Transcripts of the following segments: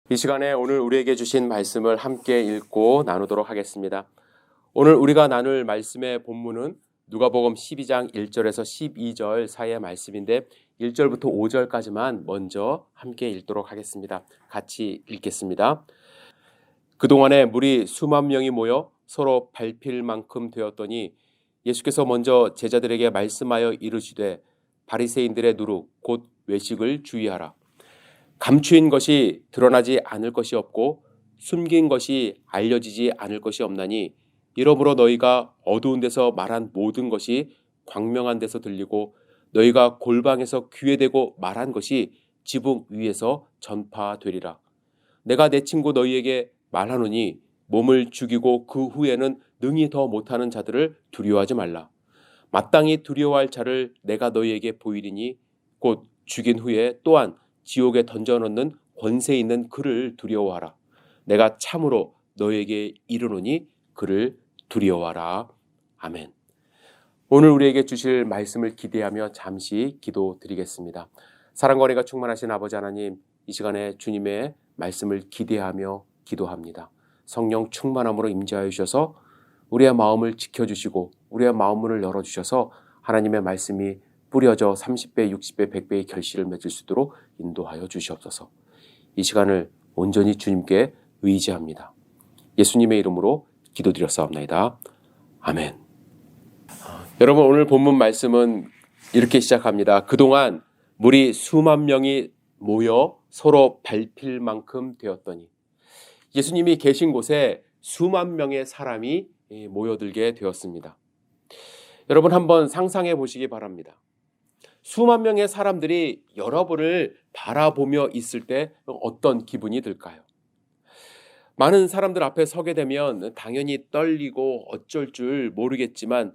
이 시간에 오늘 우리에게 주신 말씀을 함께 읽고 나누도록 하겠습니다. 오늘 우리가 나눌 말씀의 본문은 누가복음 12장 1절에서 12절 사이의 말씀인데 1절부터 5절까지만 먼저 함께 읽도록 하겠습니다. 같이 읽겠습니다. 그동안에 무리 수만 명이 모여 서로 밟힐 만큼 되었더니 예수께서 먼저 제자들에게 말씀하여 이르시되 바리새인들의 누룩 곧 외식을 주의하라. 감추인 것이 드러나지 않을 것이 없고 숨긴 것이 알려지지 않을 것이 없나니 이러므로 너희가 어두운 데서 말한 모든 것이 광명한 데서 들리고 너희가 골방에서 귀에 대고 말한 것이 지붕 위에서 전파되리라. 내가 내 친구 너희에게 말하노니 몸을 죽이고 그 후에는 능히 더 못하는 자들을 두려워하지 말라. 마땅히 두려워할 자를 내가 너희에게 보이리니 곧 죽인 후에 또한 지옥에 던져넣는 권세 있는 그를 두려워하라. 내가 참으로 너에게 이르노니 그를 두려워하라. 아멘. 오늘 우리에게 주실 말씀을 기대하며 잠시 기도드리겠습니다. 사랑과 은혜가 충만하신 아버지 하나님, 이 시간에 주님의 말씀을 기대하며 기도합니다. 성령 충만함으로 임재하여 주셔서 우리의 마음을 지켜주시고 우리의 마음문을 열어주셔서 하나님의 말씀이 뿌려져 30배, 60배, 100배의 결실을 맺을 수 있도록 인도하여 주시옵소서. 이 시간을 온전히 주님께 의지합니다. 예수님의 이름으로 기도드렸사옵나이다. 아멘. 여러분, 오늘 본문 말씀은 이렇게 시작합니다. 그동안 무리 수만 명이 모여 서로 밟힐 만큼 되었더니 예수님이 계신 곳에 수만 명의 사람이 모여들게 되었습니다. 여러분, 한번 상상해 보시기 바랍니다. 수만 명의 사람들이 여러분을 바라보며 있을 때 어떤 기분이 들까요? 많은 사람들 앞에 서게 되면 당연히 떨리고 어쩔 줄 모르겠지만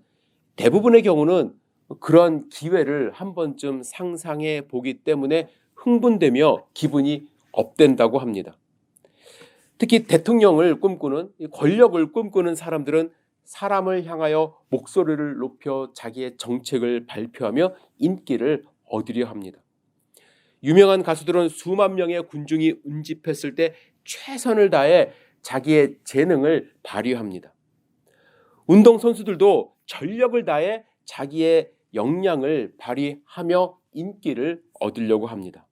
대부분의 경우는 그런 기회를 한 번쯤 상상해 보기 때문에 흥분되며 기분이 업된다고 합니다. 특히 대통령을 꿈꾸는, 권력을 꿈꾸는 사람들은 사람을 향하여 목소리를 높여 자기의 정책을 발표하며 인기를 얻으려 합니다. 유명한 가수들은 수만 명의 군중이 운집했을 때 최선을 다해 자기의 재능을 발휘합니다. 운동선수들도 전력을 다해 자기의 역량을 발휘하며 인기를 얻으려고 합니다.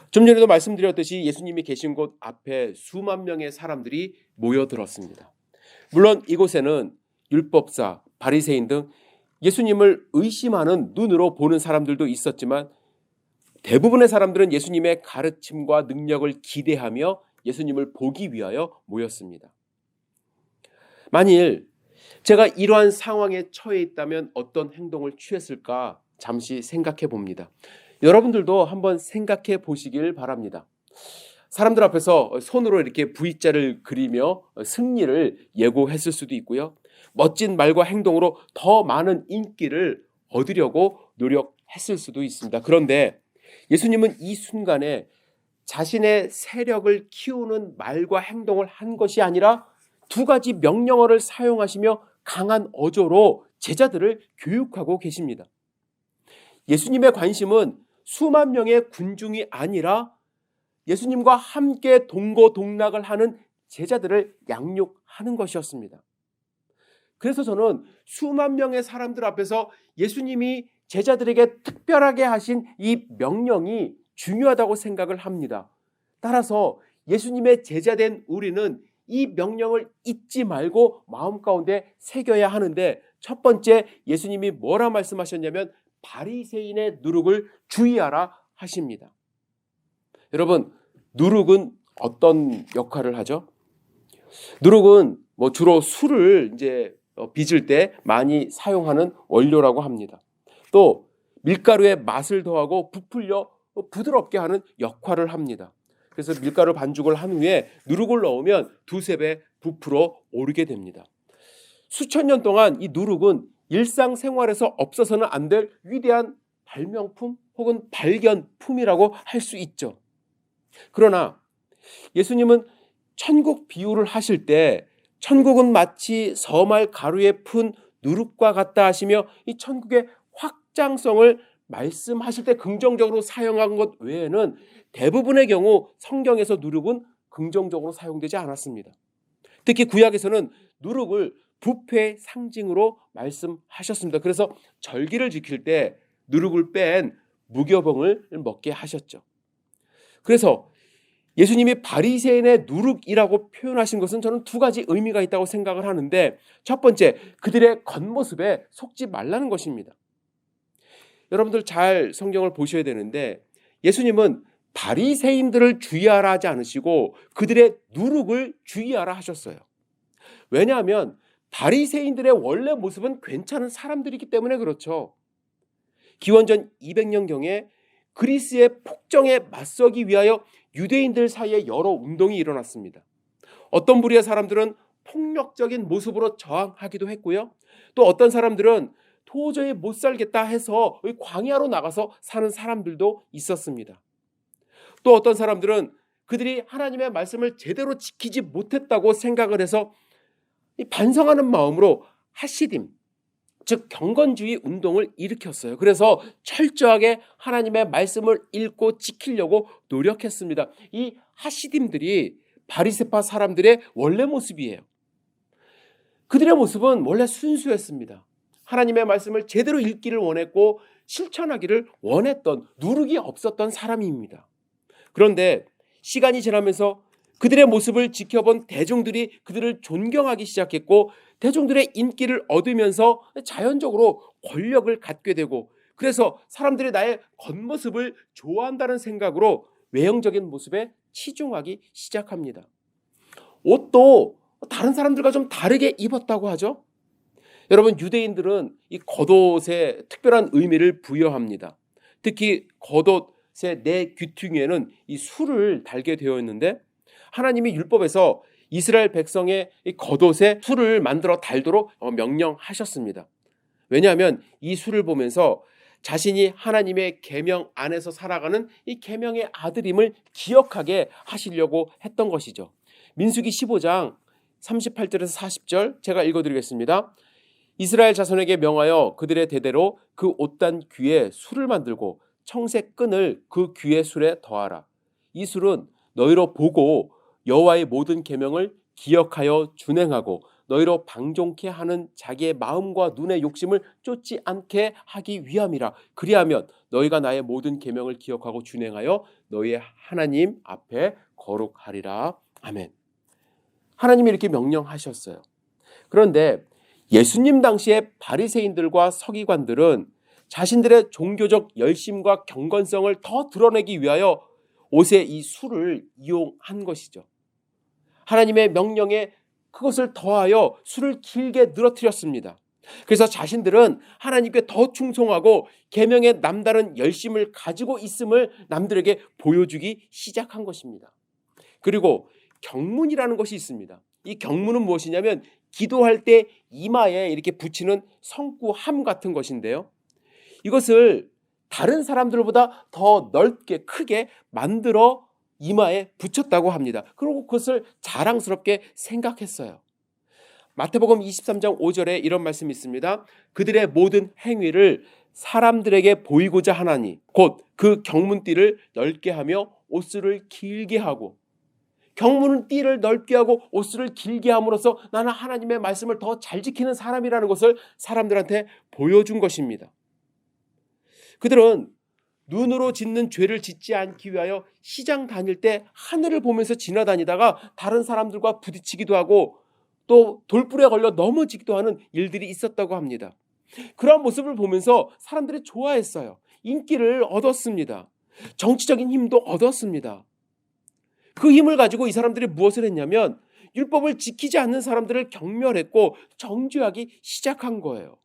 좀 전에도 말씀드렸듯이 예수님이 계신 곳 앞에 수만 명의 사람들이 모여들었습니다. 물론 이곳에는 율법사, 바리새인 등 예수님을 의심하는 눈으로 보는 사람들도 있었지만 대부분의 사람들은 예수님의 가르침과 능력을 기대하며 예수님을 보기 위하여 모였습니다. 만일 제가 이러한 상황에 처해 있다면 어떤 행동을 취했을까 잠시 생각해 봅니다. 여러분들도 한번 생각해 보시길 바랍니다. 사람들 앞에서 손으로 이렇게 V자를 그리며 승리를 예고했을 수도 있고요. 멋진 말과 행동으로 더 많은 인기를 얻으려고 노력했을 수도 있습니다. 그런데 예수님은 이 순간에 자신의 세력을 키우는 말과 행동을 한 것이 아니라 두 가지 명령어를 사용하시며 강한 어조로 제자들을 교육하고 계십니다. 예수님의 관심은 수만 명의 군중이 아니라 예수님과 함께 동고동락을 하는 제자들을 양육하는 것이었습니다. 그래서 저는 수만 명의 사람들 앞에서 예수님이 제자들에게 특별하게 하신 이 명령이 중요하다고 생각을 합니다. 따라서 예수님의 제자된 우리는 이 명령을 잊지 말고 마음 가운데 새겨야 하는데, 첫 번째 예수님이 뭐라 말씀하셨냐면 바리새인의 누룩을 주의하라 하십니다. 여러분, 누룩은 어떤 역할을 하죠? 누룩은 주로 술을 빚을 때 많이 사용하는 원료라고 합니다. 또 밀가루에 맛을 더하고 부풀려 부드럽게 하는 역할을 합니다. 그래서 밀가루 반죽을 한 후에 누룩을 넣으면 두세 배 부풀어 오르게 됩니다. 수천 년 동안 이 누룩은 일상생활에서 없어서는 안 될 위대한 발명품 혹은 발견품이라고 할 수 있죠. 그러나 예수님은 천국 비유를 하실 때 천국은 마치 서말 가루에 푼 누룩과 같다 하시며 이 천국의 확장성을 말씀하실 때 긍정적으로 사용한 것 외에는 대부분의 경우 성경에서 누룩은 긍정적으로 사용되지 않았습니다. 특히 구약에서는 누룩을 부패의 상징으로 말씀하셨습니다. 그래서 절기를 지킬 때 누룩을 뺀 무교병을 먹게 하셨죠. 그래서 예수님이 바리새인의 누룩이라고 표현하신 것은 저는 두 가지 의미가 있다고 생각을 하는데, 첫 번째, 그들의 겉모습에 속지 말라는 것입니다. 여러분들 잘 성경을 보셔야 되는데, 예수님은 바리새인들을 주의하라 하지 않으시고 그들의 누룩을 주의하라 하셨어요. 왜냐하면 바리새인들의 원래 모습은 괜찮은 사람들이기 때문에 그렇죠. 기원전 200년경에 그리스의 폭정에 맞서기 위하여 유대인들 사이에 여러 운동이 일어났습니다. 어떤 부류의 사람들은 폭력적인 모습으로 저항하기도 했고요. 또 어떤 사람들은 도저히 못 살겠다 해서 광야로 나가서 사는 사람들도 있었습니다. 또 어떤 사람들은 그들이 하나님의 말씀을 제대로 지키지 못했다고 생각을 해서 반성하는 마음으로 하시딤, 즉 경건주의 운동을 일으켰어요. 그래서 철저하게 하나님의 말씀을 읽고 지키려고 노력했습니다. 이 하시딤들이 바리새파 사람들의 원래 모습이에요. 그들의 모습은 원래 순수했습니다. 하나님의 말씀을 제대로 읽기를 원했고 실천하기를 원했던, 누룩이 없었던 사람입니다. 그런데 시간이 지나면서 그들의 모습을 지켜본 대중들이 그들을 존경하기 시작했고, 대중들의 인기를 얻으면서 자연적으로 권력을 갖게 되고, 그래서 사람들이 나의 겉모습을 좋아한다는 생각으로 외형적인 모습에 치중하기 시작합니다. 옷도 다른 사람들과 좀 다르게 입었다고 하죠. 여러분, 유대인들은 이 겉옷에 특별한 의미를 부여합니다. 특히 겉옷의 네 귀퉁이에는 이 술을 달게 되어 있는데, 하나님이 율법에서 이스라엘 백성의 이 겉옷에 술을 만들어 달도록 명령하셨습니다. 왜냐하면 이 술을 보면서 자신이 하나님의 계명 안에서 살아가는 이 계명의 아들임을 기억하게 하시려고 했던 것이죠. 민수기 15장 38절에서 40절 제가 읽어드리겠습니다. 이스라엘 자손에게 명하여 그들의 대대로 그 옷단 귀에 술을 만들고 청색 끈을 그 귀의 술에 더하라. 이 술은 너희로 보고 여호와의 모든 계명을 기억하여 준행하고 너희로 방종케 하는 자기의 마음과 눈의 욕심을 쫓지 않게 하기 위함이라. 그리하면 너희가 나의 모든 계명을 기억하고 준행하여 너희의 하나님 앞에 거룩하리라. 아멘. 하나님이 이렇게 명령하셨어요. 그런데 예수님 당시의 바리새인들과 서기관들은 자신들의 종교적 열심과 경건성을 더 드러내기 위하여 옷에 이 술을 이용한 것이죠. 하나님의 명령에 그것을 더하여 술을 길게 늘어뜨렸습니다. 그래서 자신들은 하나님께 더 충성하고 계명에 남다른 열심을 가지고 있음을 남들에게 보여주기 시작한 것입니다. 그리고 경문이라는 것이 있습니다. 이 경문은 무엇이냐면 기도할 때 이마에 이렇게 붙이는 성구함 같은 것인데요. 이것을 다른 사람들보다 더 넓게 크게 만들어 이마에 붙였다고 합니다. 그리고 그것을 자랑스럽게 생각했어요. 마태복음 23장 5절에 이런 말씀이 있습니다. 그들의 모든 행위를 사람들에게 보이고자 하나니 곧 그 경문띠를 넓게 하며 옷수를 길게 하고, 경문은 띠를 넓게 하고 옷수를 길게 함으로써 나는 하나님의 말씀을 더 잘 지키는 사람이라는 것을 사람들한테 보여준 것입니다. 그들은 눈으로 짓는 죄를 짓지 않기 위하여 시장 다닐 때 하늘을 보면서 지나다니다가 다른 사람들과 부딪히기도 하고 또 돌불에 걸려 넘어지기도 하는 일들이 있었다고 합니다. 그러한 모습을 보면서 사람들이 좋아했어요. 인기를 얻었습니다. 정치적인 힘도 얻었습니다. 그 힘을 가지고 이 사람들이 무엇을 했냐면 율법을 지키지 않는 사람들을 경멸했고 정죄하기 시작한 거예요.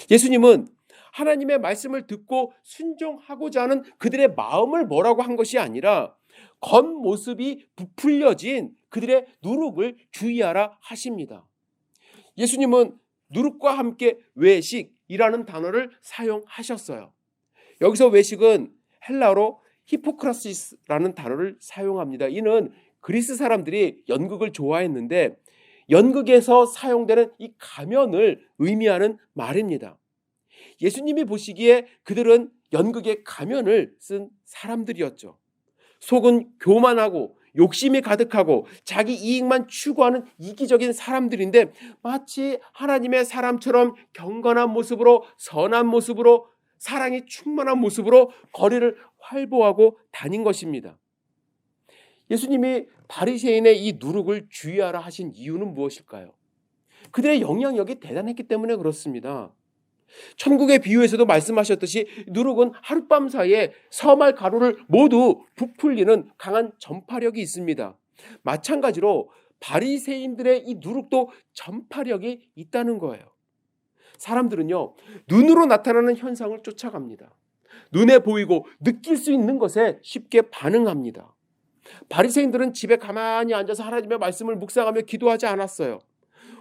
예수님은 하나님의 말씀을 듣고 순종하고자 하는 그들의 마음을 뭐라고 한 것이 아니라 겉모습이 부풀려진 그들의 누룩을 주의하라 하십니다. 예수님은 누룩과 함께 외식이라는 단어를 사용하셨어요. 여기서 외식은 헬라어로 히포크라시스라는 단어를 사용합니다. 이는 그리스 사람들이 연극을 좋아했는데 연극에서 사용되는 이 가면을 의미하는 말입니다. 예수님이 보시기에 그들은 연극의 가면을 쓴 사람들이었죠. 속은 교만하고 욕심이 가득하고 자기 이익만 추구하는 이기적인 사람들인데 마치 하나님의 사람처럼 경건한 모습으로, 선한 모습으로, 사랑이 충만한 모습으로 거리를 활보하고 다닌 것입니다. 예수님이 바리새인의 이 누룩을 주의하라 하신 이유는 무엇일까요? 그들의 영향력이 대단했기 때문에 그렇습니다. 천국의 비유에서도 말씀하셨듯이 누룩은 하룻밤 사이에 섬알 가루를 모두 부풀리는 강한 전파력이 있습니다. 마찬가지로 바리새인들의 이 누룩도 전파력이 있다는 거예요. 사람들은요, 눈으로 나타나는 현상을 쫓아갑니다. 눈에 보이고 느낄 수 있는 것에 쉽게 반응합니다. 바리새인들은 집에 가만히 앉아서 하나님의 말씀을 묵상하며 기도하지 않았어요.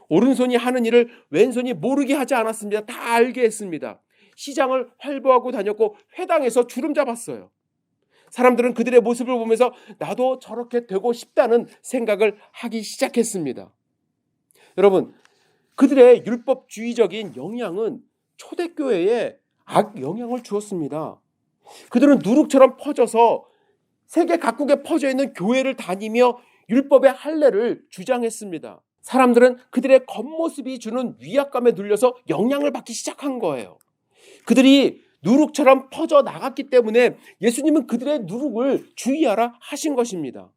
오른손이 하는 일을 왼손이 모르게 하지 않았습니다. 다 알게 했습니다. 시장을 활보하고 다녔고 회당에서 주름 잡았어요. 사람들은 그들의 모습을 보면서 나도 저렇게 되고 싶다는 생각을 하기 시작했습니다. 여러분, 그들의 율법주의적인 영향은 초대교회에 악영향을 주었습니다. 그들은 누룩처럼 퍼져서 세계 각국에 퍼져 있는 교회를 다니며 율법의 할례를 주장했습니다. 사람들은 그들의 겉모습이 주는 위압감에 눌려서 영향을 받기 시작한 거예요. 그들이 누룩처럼 퍼져 나갔기 때문에 예수님은 그들의 누룩을 주의하라 하신 것입니다.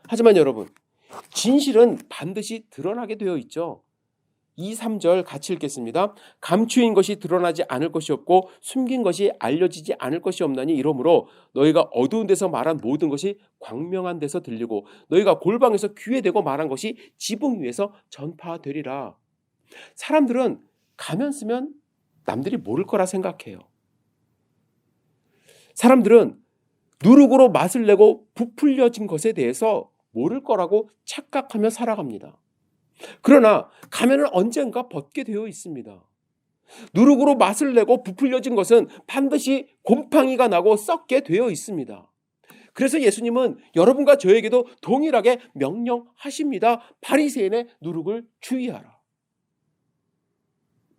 하지만 여러분, 진실은 반드시 드러나게 되어 있죠. 2, 3절 같이 읽겠습니다. 감추인 것이 드러나지 않을 것이 없고 숨긴 것이 알려지지 않을 것이 없나니 이러므로 너희가 어두운 데서 말한 모든 것이 광명한 데서 들리고 너희가 골방에서 귀에 대고 말한 것이 지붕 위에서 전파되리라. 사람들은 가면 쓰면 남들이 모를 거라 생각해요. 사람들은 누룩으로 맛을 내고 부풀려진 것에 대해서 모를 거라고 착각하며 살아갑니다. 그러나 가면은 언젠가 벗게 되어 있습니다. 누룩으로 맛을 내고 부풀려진 것은 반드시 곰팡이가 나고 썩게 되어 있습니다. 그래서 예수님은 여러분과 저에게도 동일하게 명령하십니다. 바리새인의 누룩을 주의하라.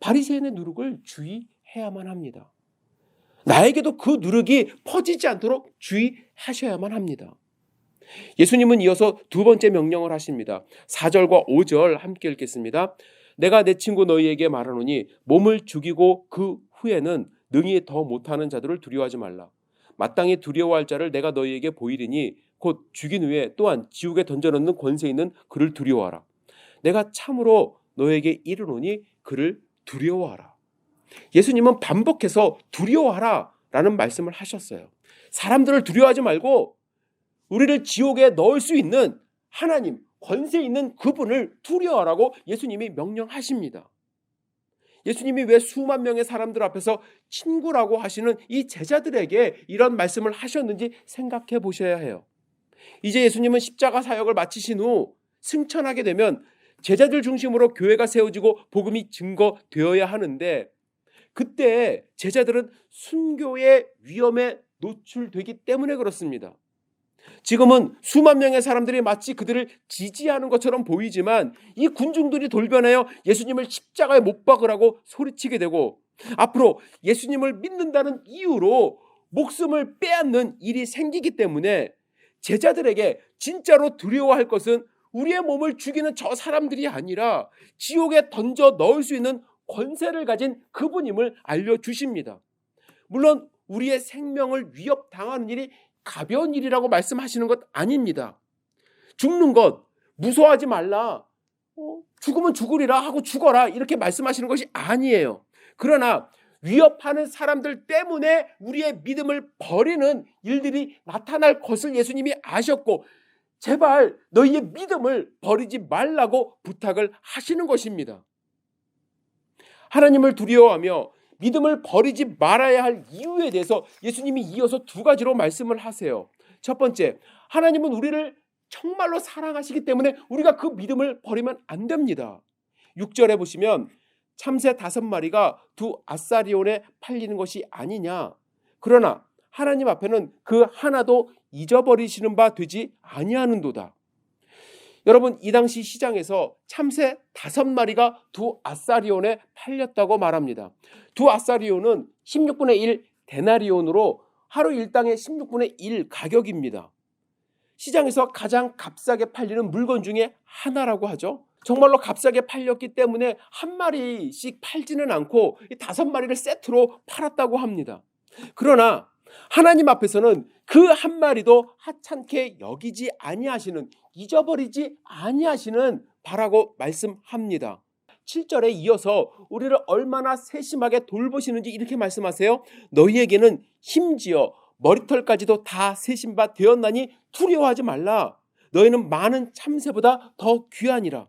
바리새인의 누룩을 주의해야만 합니다. 나에게도 그 누룩이 퍼지지 않도록 주의하셔야만 합니다. 예수님은 이어서 두 번째 명령을 하십니다. 4절과 5절 함께 읽겠습니다. 내가 내 친구 너희에게 말하노니 몸을 죽이고 그 후에는 능히 더 못하는 자들을 두려워하지 말라. 마땅히 두려워할 자를 내가 너희에게 보이리니 곧 죽인 후에 또한 지옥에 던져넣는 권세 있는 그를 두려워하라. 내가 참으로 너희에게 이르노니 그를 두려워하라. 예수님은 반복해서 두려워하라 라는 말씀을 하셨어요. 사람들을 두려워하지 말고 우리를 지옥에 넣을 수 있는 하나님, 권세 있는 그분을 두려워하라고 예수님이 명령하십니다. 예수님이 왜 수만 명의 사람들 앞에서 친구라고 하시는 이 제자들에게 이런 말씀을 하셨는지 생각해 보셔야 해요. 이제 예수님은 십자가 사역을 마치신 후 승천하게 되면 제자들 중심으로 교회가 세워지고 복음이 증거되어야 하는데 그때 제자들은 순교의 위험에 노출되기 때문에 그렇습니다. 지금은 수만 명의 사람들이 마치 그들을 지지하는 것처럼 보이지만 이 군중들이 돌변하여 예수님을 십자가에 못 박으라고 소리치게 되고 앞으로 예수님을 믿는다는 이유로 목숨을 빼앗는 일이 생기기 때문에 제자들에게 진짜로 두려워할 것은 우리의 몸을 죽이는 저 사람들이 아니라 지옥에 던져 넣을 수 있는 권세를 가진 그분임을 알려주십니다. 물론 우리의 생명을 위협당하는 일이 가벼운 일이라고 말씀하시는 것 아닙니다. 죽는 것 무서워하지 말라. 죽으면 죽으리라 하고 죽어라 이렇게 말씀하시는 것이 아니에요. 그러나 위협하는 사람들 때문에 우리의 믿음을 버리는 일들이 나타날 것을 예수님이 아셨고 제발 너희의 믿음을 버리지 말라고 부탁을 하시는 것입니다. 하나님을 두려워하며 믿음을 버리지 말아야 할 이유에 대해서 예수님이 이어서 두 가지로 말씀을 하세요. 첫 번째, 하나님은 우리를 정말로 사랑하시기 때문에 우리가 그 믿음을 버리면 안 됩니다. 6절에 보시면 참새 5마리가 두 아사리온에 팔리는 것이 아니냐. 그러나 하나님 앞에는 그 하나도 잊어버리시는 바 되지 아니하는도다. 여러분, 이 당시 시장에서 참새 5마리가 2아사리온에 팔렸다고 말합니다. 2아사리온은 16분의 1 데나리온으로 하루 일당의 16분의 1 가격입니다. 시장에서 가장 값싸게 팔리는 물건 중에 하나라고 하죠. 정말로 값싸게 팔렸기 때문에 한 마리씩 팔지는 않고 5마리를 세트로 팔았다고 합니다. 그러나 하나님 앞에서는 그 한 마리도 하찮게 여기지 아니하시는, 잊어버리지 아니하시는 바라고 말씀합니다. 7절에 이어서 우리를 얼마나 세심하게 돌보시는지 이렇게 말씀하세요. 너희에게는 심지어 머리털까지도 다 세심바 되었나니 두려워하지 말라. 너희는 많은 참새보다 더 귀하니라.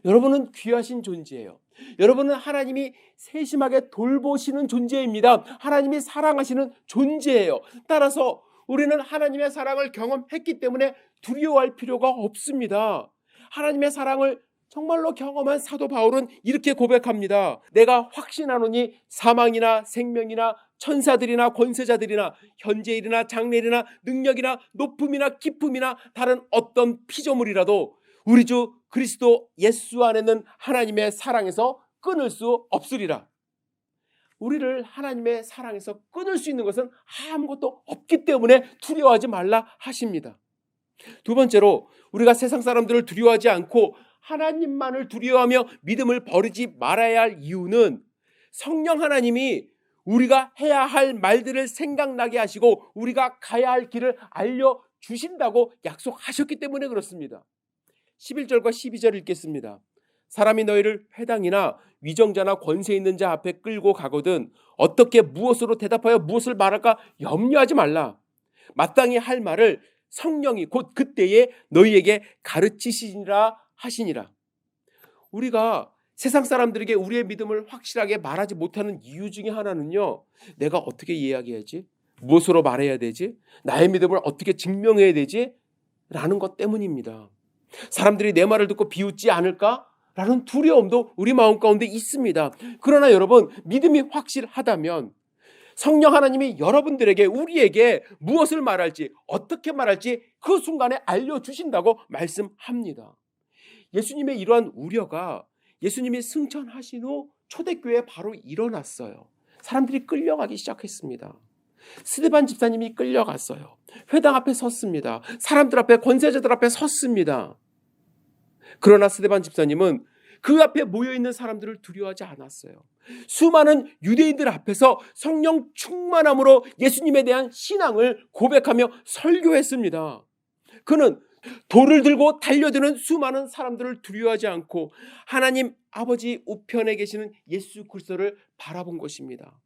여러분은 귀하신 존재예요. 여러분은 하나님이 세심하게 돌보시는 존재입니다. 하나님이 사랑하시는 존재예요. 따라서 우리는 하나님의 사랑을 경험했기 때문에 두려워할 필요가 없습니다. 하나님의 사랑을 정말로 경험한 사도 바울은 이렇게 고백합니다. 내가 확신하노니 사망이나 생명이나 천사들이나 권세자들이나 현재일이나 장래일이나 능력이나 높음이나 깊음이나 다른 어떤 피조물이라도 우리 주 그리스도 예수 안에는 하나님의 사랑에서 끊을 수 없으리라. 우리를 하나님의 사랑에서 끊을 수 있는 것은 아무것도 없기 때문에 두려워하지 말라 하십니다. 두 번째로, 우리가 세상 사람들을 두려워하지 않고 하나님만을 두려워하며 믿음을 버리지 말아야 할 이유는 성령 하나님이 우리가 해야 할 말들을 생각나게 하시고 우리가 가야 할 길을 알려주신다고 약속하셨기 때문에 그렇습니다. 11절과 12절 읽겠습니다. 사람이 너희를 회당이나 위정자나 권세 있는 자 앞에 끌고 가거든 어떻게 무엇으로 대답하여 무엇을 말할까 염려하지 말라. 마땅히 할 말을 성령이 곧 그때에 너희에게 가르치시니라 하시니라. 우리가 세상 사람들에게 우리의 믿음을 확실하게 말하지 못하는 이유 중에 하나는요, 내가 어떻게 이야기해야지? 무엇으로 말해야 되지? 나의 믿음을 어떻게 증명해야 되지? 라는 것 때문입니다. 사람들이 내 말을 듣고 비웃지 않을까? 라는 두려움도 우리 마음 가운데 있습니다. 그러나 여러분, 믿음이 확실하다면 성령 하나님이 여러분들에게, 우리에게 무엇을 말할지, 어떻게 말할지 그 순간에 알려주신다고 말씀합니다. 예수님의 이러한 우려가 예수님이 승천하신 후 초대교회에 바로 일어났어요. 사람들이 끌려가기 시작했습니다. 스데반 집사님이 끌려갔어요. 회당 앞에 섰습니다. 사람들 앞에, 권세자들 앞에 섰습니다. 그러나 스데반 집사님은 그 앞에 모여있는 사람들을 두려워하지 않았어요. 수많은 유대인들 앞에서 성령 충만함으로 예수님에 대한 신앙을 고백하며 설교했습니다. 그는 돌을 들고 달려드는 수많은 사람들을 두려워하지 않고 하나님 아버지 우편에 계시는 예수 그리스도를 바라본 것입니다.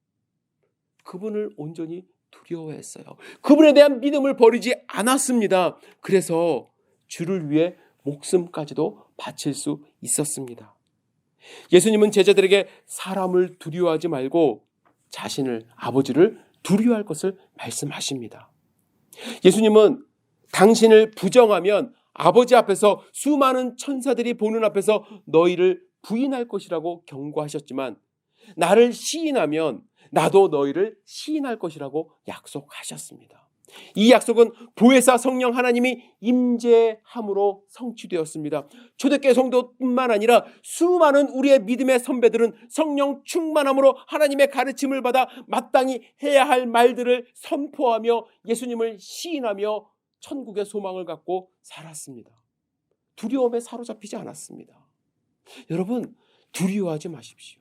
그분을 온전히 두려워했어요. 그분에 대한 믿음을 버리지 않았습니다. 그래서 주를 위해 목숨까지도 바칠 수 있었습니다. 예수님은 제자들에게 사람을 두려워하지 말고 자신을, 아버지를 두려워할 것을 말씀하십니다. 예수님은 당신을 부정하면 아버지 앞에서, 수많은 천사들이 보는 앞에서 너희를 부인할 것이라고 경고하셨지만 나를 시인하면 나도 너희를 시인할 것이라고 약속하셨습니다. 이 약속은 보혜사 성령 하나님이 임재함으로 성취되었습니다. 초대교회 성도뿐만 아니라 수많은 우리의 믿음의 선배들은 성령 충만함으로 하나님의 가르침을 받아 마땅히 해야 할 말들을 선포하며 예수님을 시인하며 천국의 소망을 갖고 살았습니다. 두려움에 사로잡히지 않았습니다. 여러분, 두려워하지 마십시오.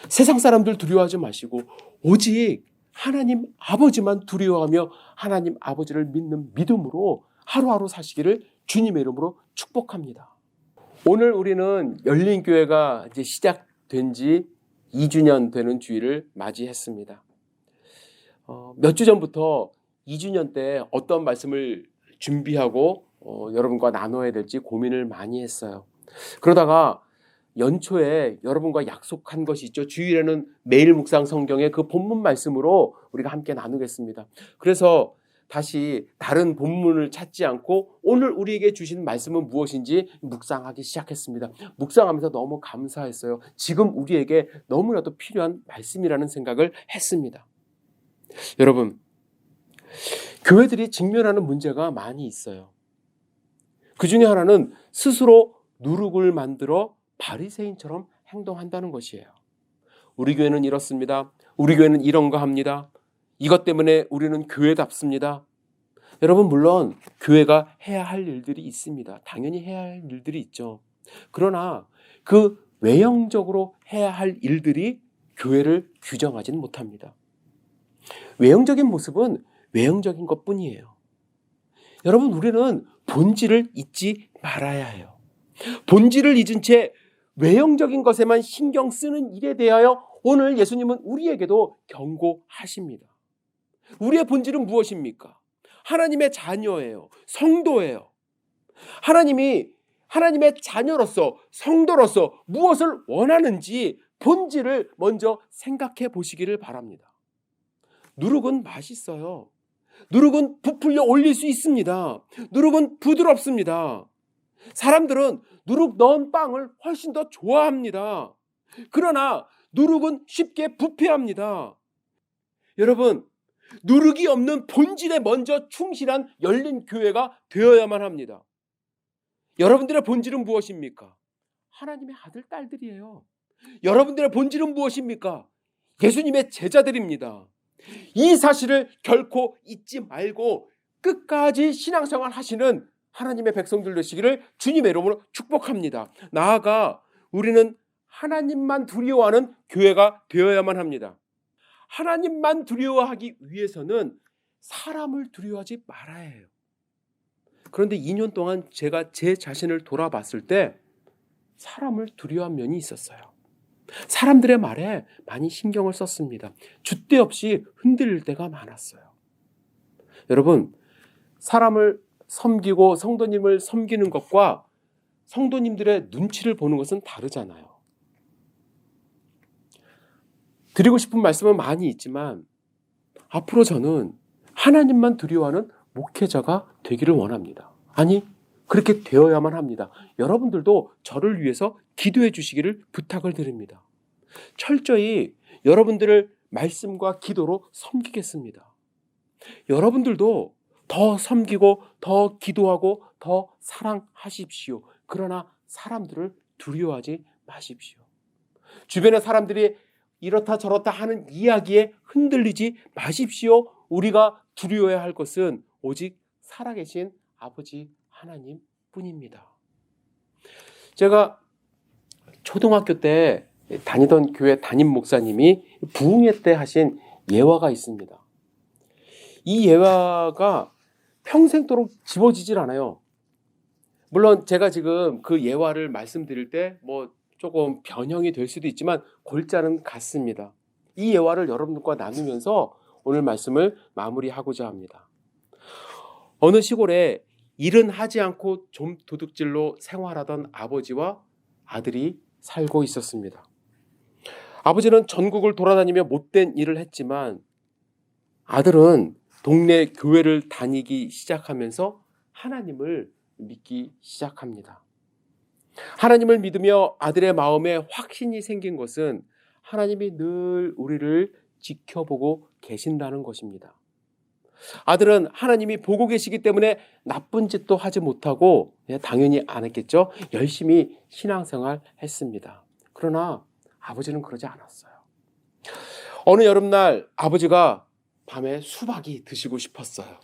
세상 사람들 두려워하지 마시고 오직 하나님 아버지만 두려워하며 하나님 아버지를 믿는 믿음으로 하루하루 사시기를 주님의 이름으로 축복합니다. 오늘 우리는 열린교회가 이제 시작된 지 2주년 되는 주일을 맞이했습니다. 몇 주 전부터 2주년 때 어떤 말씀을 준비하고 여러분과 나눠야 될지 고민을 많이 했어요. 그러다가 연초에 여러분과 약속한 것이 있죠. 주일에는 매일 묵상 성경의 그 본문 말씀으로 우리가 함께 나누겠습니다. 그래서 다시 다른 본문을 찾지 않고 오늘 우리에게 주신 말씀은 무엇인지 묵상하기 시작했습니다. 묵상하면서 너무 감사했어요. 지금 우리에게 너무나도 필요한 말씀이라는 생각을 했습니다. 여러분, 교회들이 직면하는 문제가 많이 있어요. 그 중에 하나는 스스로 누룩을 만들어 바리새인처럼 행동한다는 것이에요. 우리 교회는 이렇습니다. 우리 교회는 이런 거 합니다. 이것 때문에 우리는 교회답습니다. 여러분, 물론 교회가 해야 할 일들이 있습니다. 당연히 해야 할 일들이 있죠. 그러나 그 외형적으로 해야 할 일들이 교회를 규정하지는 못합니다. 외형적인 모습은 외형적인 것뿐이에요. 여러분, 우리는 본질을 잊지 말아야 해요. 본질을 잊은 채 외형적인 것에만 신경 쓰는 일에 대하여 오늘 예수님은 우리에게도 경고하십니다. 우리의 본질은 무엇입니까? 하나님의 자녀예요. 성도예요. 하나님이 하나님의 자녀로서 성도로서 무엇을 원하는지 본질을 먼저 생각해 보시기를 바랍니다. 누룩은 맛있어요. 누룩은 부풀려 올릴 수 있습니다. 누룩은 부드럽습니다. 사람들은 누룩 넣은 빵을 훨씬 더 좋아합니다. 그러나 누룩은 쉽게 부패합니다. 여러분, 누룩이 없는 본질에 먼저 충실한 열린 교회가 되어야만 합니다. 여러분들의 본질은 무엇입니까? 하나님의 아들, 딸들이에요. 여러분들의 본질은 무엇입니까? 예수님의 제자들입니다. 이 사실을 결코 잊지 말고 끝까지 신앙생활 하시는 하나님의 백성들 되시기를 주님의 이름으로 축복합니다. 나아가 우리는 하나님만 두려워하는 교회가 되어야만 합니다. 하나님만 두려워하기 위해서는 사람을 두려워하지 말아야 해요. 그런데 2년 동안 제가 제 자신을 돌아봤을 때 사람을 두려워한 면이 있었어요. 사람들의 말에 많이 신경을 썼습니다. 줏대 없이 흔들릴 때가 많았어요. 여러분, 사람을 섬기고 성도님을 섬기는 것과 성도님들의 눈치를 보는 것은 다르잖아요. 드리고 싶은 말씀은 많이 있지만 앞으로 저는 하나님만 두려워하는 목회자가 되기를 원합니다. 아니, 그렇게 되어야만 합니다. 여러분들도 저를 위해서 기도해 주시기를 부탁을 드립니다. 철저히 여러분들을 말씀과 기도로 섬기겠습니다. 여러분들도 더 섬기고 더 기도하고 더 사랑하십시오. 그러나 사람들을 두려워하지 마십시오. 주변의 사람들이 이렇다 저렇다 하는 이야기에 흔들리지 마십시오. 우리가 두려워해야 할 것은 오직 살아계신 아버지 하나님 뿐입니다. 제가 초등학교 때 다니던 교회 담임 목사님이 부흥회 때 하신 예화가 있습니다. 이 예화가 평생도록 지워지질 않아요. 물론 제가 지금 그 예화를 말씀드릴 때 조금 변형이 될 수도 있지만 골자는 같습니다. 이 예화를 여러분들과 나누면서 오늘 말씀을 마무리하고자 합니다. 어느 시골에 일은 하지 않고 좀 도둑질로 생활하던 아버지와 아들이 살고 있었습니다. 아버지는 전국을 돌아다니며 못된 일을 했지만 아들은 동네 교회를 다니기 시작하면서 하나님을 믿기 시작합니다. 하나님을 믿으며 아들의 마음에 확신이 생긴 것은 하나님이 늘 우리를 지켜보고 계신다는 것입니다. 아들은 하나님이 보고 계시기 때문에 나쁜 짓도 하지 못하고 당연히 안 했겠죠. 열심히 신앙생활 했습니다. 그러나 아버지는 그러지 않았어요. 어느 여름날 아버지가 밤에 수박이 드시고 싶었어요.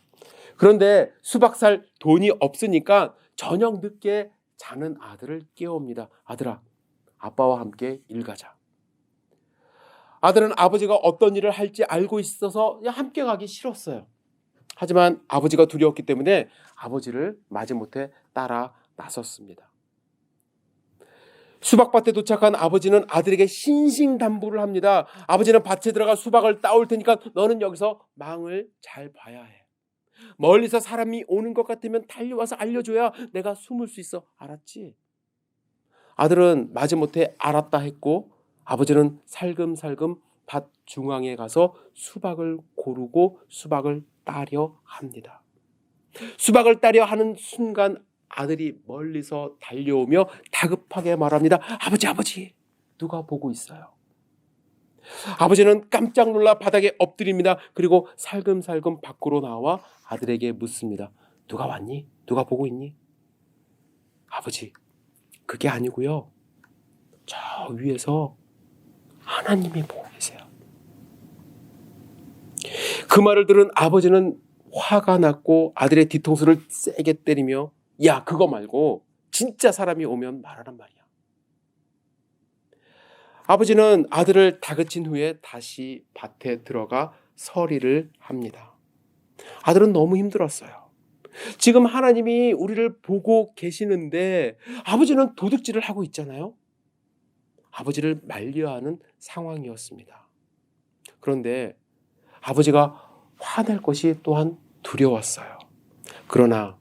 그런데 수박 살 돈이 없으니까 저녁 늦게 자는 아들을 깨웁니다. 아들아, 아빠와 함께 일 가자. 아들은 아버지가 어떤 일을 할지 알고 있어서 함께 가기 싫었어요. 하지만 아버지가 두려웠기 때문에 아버지를 마지못해 따라 나섰습니다. 수박밭에 도착한 아버지는 아들에게 신신당부를 합니다. 아버지는 밭에 들어가 수박을 따올 테니까 너는 여기서 망을 잘 봐야 해. 멀리서 사람이 오는 것 같으면 달려와서 알려줘야 내가 숨을 수 있어. 알았지? 아들은 마지못해 알았다 했고 아버지는 살금살금 밭 중앙에 가서 수박을 고르고 수박을 따려 합니다. 수박을 따려 하는 순간 아들이 멀리서 달려오며 다급하게 말합니다. 아버지, 누가 보고 있어요? 아버지는 깜짝 놀라 바닥에 엎드립니다. 그리고 살금살금 밖으로 나와 아들에게 묻습니다. 누가 왔니? 누가 보고 있니? 아버지, 그게 아니고요. 저 위에서 하나님이 보고 계세요. 그 말을 들은 아버지는 화가 났고 아들의 뒤통수를 세게 때리며 야, 그거 말고 진짜 사람이 오면 말하란 말이야. 아버지는 아들을 다그친 후에 다시 밭에 들어가 서리를 합니다. 아들은 너무 힘들었어요. 지금 하나님이 우리를 보고 계시는데 아버지는 도둑질을 하고 있잖아요. 아버지를 말려하는 상황이었습니다. 그런데 아버지가 화낼 것이 또한 두려웠어요. 그러나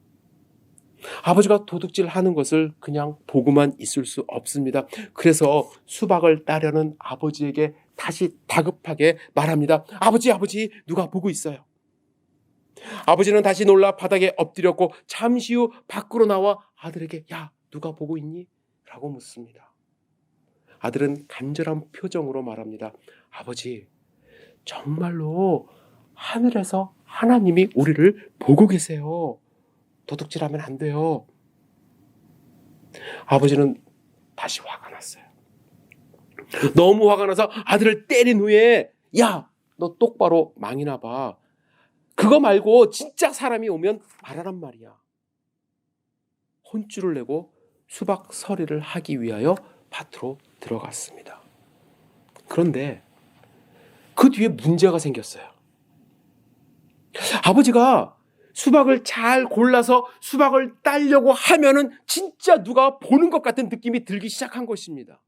아버지가 도둑질하는 것을 그냥 보고만 있을 수 없습니다. 그래서 수박을 따려는 아버지에게 다시 다급하게 말합니다. 아버지, 누가 보고 있어요. 아버지는 다시 놀라 바닥에 엎드렸고 잠시 후 밖으로 나와 아들에게 야, 누가 보고 있니? 라고 묻습니다. 아들은 간절한 표정으로 말합니다. 아버지, 정말로 하늘에서 하나님이 우리를 보고 계세요. 도둑질하면 안 돼요. 아버지는 다시 화가 났어요. 너무 화가 나서 아들을 때린 후에 야, 너 똑바로 망이나 봐. 그거 말고 진짜 사람이 오면 말하란 말이야. 혼쭐을 내고 수박 서리를 하기 위하여 밭으로 들어갔습니다. 그런데 그 뒤에 문제가 생겼어요. 아버지가 수박을 잘 골라서 수박을 따려고 하면은 진짜 누가 보는 것 같은 느낌이 들기 시작한 것입니다.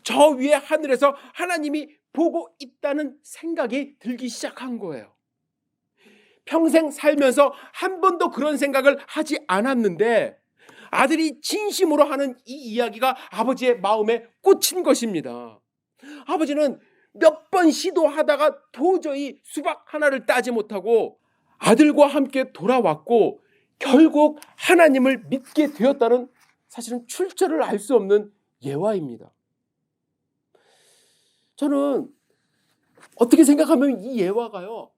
저 위에 하늘에서 하나님이 보고 있다는 생각이 들기 시작한 거예요. 평생 살면서 한 번도 그런 생각을 하지 않았는데 아들이 진심으로 하는 이 이야기가 아버지의 마음에 꽂힌 것입니다. 아버지는 몇 번 시도하다가 도저히 수박 하나를 따지 못하고 아들과 함께 돌아왔고 결국 하나님을 믿게 되었다는 사실은 출처를 알 수 없는 예화입니다. 저는 어떻게 생각하면 이 예화가요,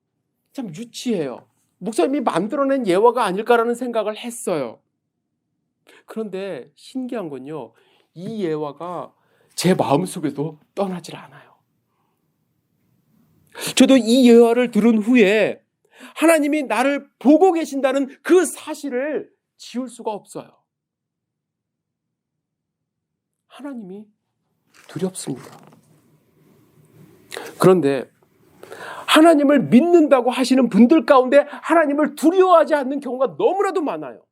참 유치해요. 목사님이 만들어낸 예화가 아닐까라는 생각을 했어요. 그런데 신기한 건요, 이 예화가 제 마음속에도 떠나질 않아요. 저도 이 예화를 들은 후에 하나님이 나를 보고 계신다는 그 사실을 지울 수가 없어요. 하나님이 두렵습니다. 그런데 하나님을 믿는다고 하시는 분들 가운데 하나님을 두려워하지 않는 경우가 너무나도 많아요.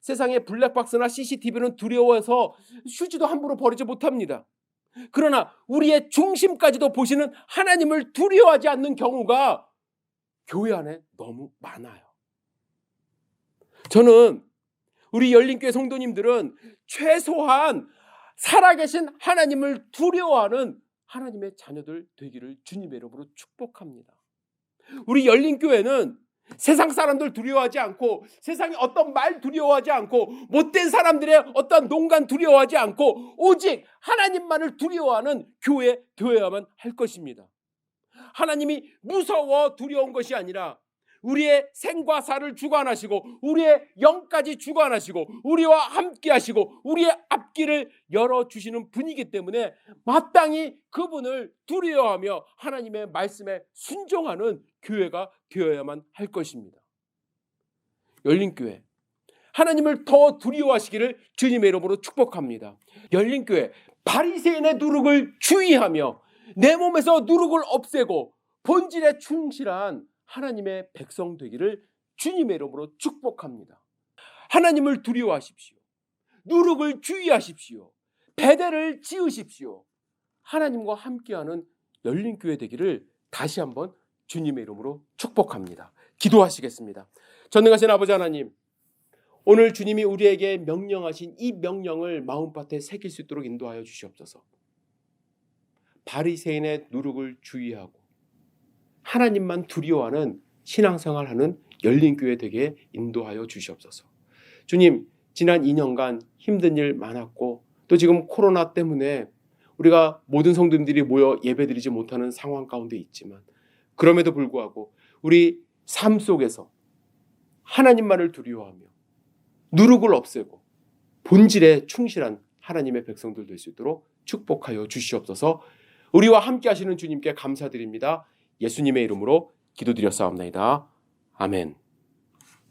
세상에 블랙박스나 CCTV는 두려워해서 휴지도 함부로 버리지 못합니다. 그러나 우리의 중심까지도 보시는 하나님을 두려워하지 않는 경우가 교회 안에 너무 많아요. 저는 우리 열린교회 성도님들은 최소한 살아계신 하나님을 두려워하는 하나님의 자녀들 되기를 주님의 이름으로 축복합니다. 우리 열린교회는 세상 사람들 두려워하지 않고 세상의 어떤 말 두려워하지 않고 못된 사람들의 어떤 농간 두려워하지 않고 오직 하나님만을 두려워하는 교회 되어야만 할 것입니다. 하나님이 무서워 두려운 것이 아니라 우리의 생과 사를 주관하시고 우리의 영까지 주관하시고 우리와 함께 하시고 우리의 앞길을 열어주시는 분이기 때문에 마땅히 그분을 두려워하며 하나님의 말씀에 순종하는 교회가 되어야만 할 것입니다. 열린교회, 하나님을 더 두려워하시기를 주님의 이름으로 축복합니다. 열린교회, 바리새인의 누룩을 주의하며 내 몸에서 누룩을 없애고 본질에 충실한 하나님의 백성 되기를 주님의 이름으로 축복합니다. 하나님을 두려워하십시오. 누룩을 주의하십시오. 배대를 지으십시오. 하나님과 함께하는 열린교회 되기를 다시 한번 주님의 이름으로 축복합니다. 기도하시겠습니다. 전능하신 아버지 하나님, 오늘 주님이 우리에게 명령하신 이 명령을 마음밭에 새길 수 있도록 인도하여 주시옵소서. 바리새인의 누룩을 주의하고 하나님만 두려워하는 신앙생활하는 열린교회 되게 인도하여 주시옵소서. 주님, 지난 2년간 힘든 일 많았고 또 지금 코로나 때문에 우리가 모든 성도님들이 모여 예배드리지 못하는 상황 가운데 있지만 그럼에도 불구하고 우리 삶 속에서 하나님만을 두려워하며 누룩을 없애고 본질에 충실한 하나님의 백성들 될 수 있도록 축복하여 주시옵소서. 우리와 함께 하시는 주님께 감사드립니다. 예수님의 이름으로 기도드렸사옵나이다. 아멘.